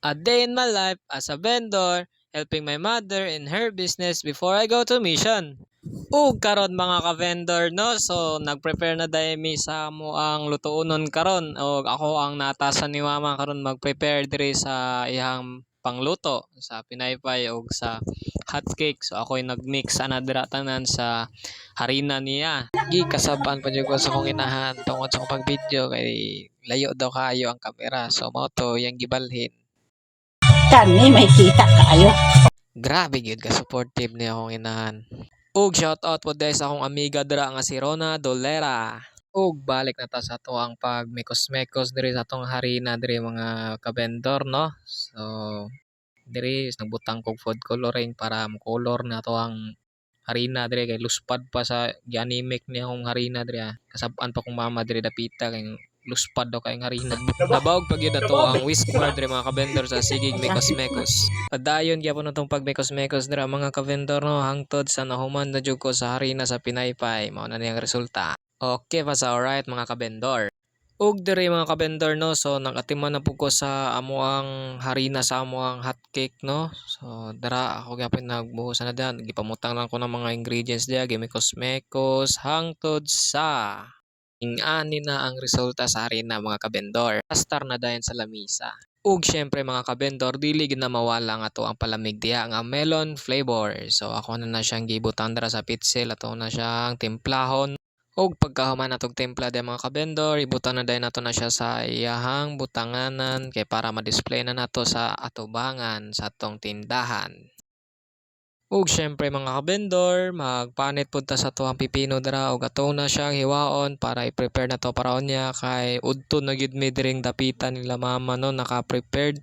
A day in my life as a vendor, helping my mother in her business before I go to mission. Ug karon mga ka-vendor no, so nag-prepare na dai mi sa mo ang lutuonon karon og ako ang naatasan ni mama karon mag-prepare diri sa iyang pangluto sa pinaypay og sa hotcake. So ako'y nag-mix ana dira tanan sa harina niya. Gikasab-an pa jud ko sa kong inahan tungod sa akong pag-video kay layo daw kaayo ang kamera. So mao to yang gibalhin. Kani may kita kayo. Grabe gyud ka supportive ni akong inahan. Ug shout out po dahil sa akong amiga dira nga si Rona Dolera. Ug balik na ta sa ato ang pag mekos-mekos diri sa atong harina diri mga kabendor no. So diri nagbutang kog food coloring para mo-color na to ang harina diri kay luspad pa sa gianimic ni akong harina diri. Kasab-an pa kong mama diri dapita kay luspad daw kayong harina. Nabawag pag yun na to ang whisker diri mga kabendor sa sigig mekos-mekos. Padayon gyapon natong pag mekos-mekos diri mga kabendor no hangtod sa nahuman na jud ko sa harina sa pinaypay mao na niyang resulta. Okay pa sa alright mga kabendor. Ug diri mga kabendor no so nagatiman na pud ko sa amuang harina sa amuang hotcake no. So dara ako gyapon nagbuhos na diyan gipamutang lang ko ng mga ingredients diya gimekos-mekos hangtod sa ingani na ang resulta sa harina mga kabendor. Pastar na dayon sa lamisa. Ug syempre mga kabendor dili gyud na mawala nga to ang palamig diha nga melon flavor. So ako na siyang gibutan dira sa pitsil ato na siyang timplahon. Ug pagkahuman natog timpla diha mga kabendor ibutan na dayon nato na siya sa iyahang butanganan kay para ma-display na nato sa atubangan sa atong tindahan. Ug syempre mga kabendor, magpanit pud ta sa tuwang pipino dira ug ato na siyang hiwaon para i-prepare na to para niya kay udto na gyud mi diring dapitan nila mama no naka-prepared.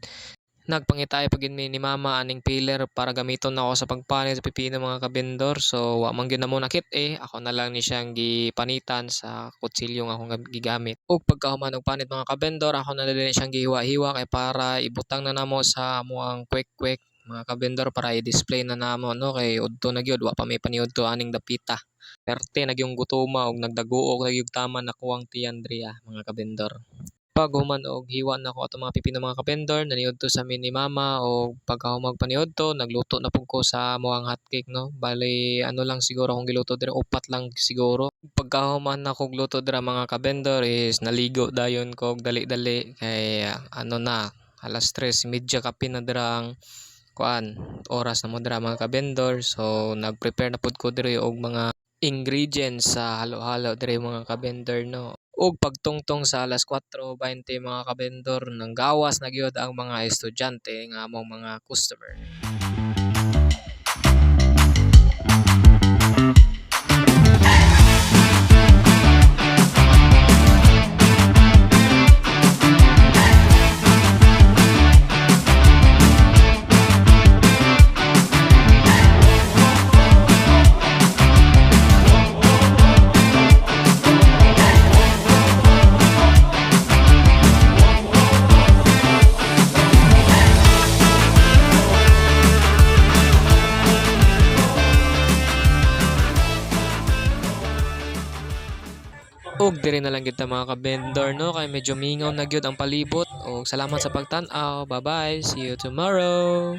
Nagpangitay pa gyud mi ni mama aning peeler para gamiton na ako sa pagpanit sa pipino mga kabendor. So wa man gyud na mo nakit ako na lang ni siyang gipanitan sa kutsilyo nga akong gigamit. Ug pagkahuman og panit mga kabendor, ako na din siyang gihiwa-hiwa kay para ibutang na namo sa amuang quick mga kabendor para i-display na namo no kay udto na gyud wa pa may paniudto aning dapita. Perte na gyung gutuma og nagdaguok na gyud tama nakuwang tiyan driya mga kabendor. Pag human og hiwa na ko ato mga pipino mga kabendor naniudto sa amin ni mama og pagkahumag paniudto nagluto na pud ko sa moang hotcake no. Bali ano lang siguro akong giluto diri upat lang siguro. Pagkahuman na kog luto dira mga kabendor is naligo dayon kog dali-dali kay ano na alas 3:30 kape na dira ang kuan oras na mo dira mga kabendor. So nagprepare na pud ko diri og mga ingredients sa halo-halo diri mga kabendor no. Ug pagtungtong sa alas 4:20 mga kabendor nang gawas na gyud ang mga estudyante nga among mga customer. Ug diri na lang gyud ta mga kabendor no kay medyo mingaw na gyud ang palibot. Og salamat sa pagtan-aw. Bye bye. See you tomorrow.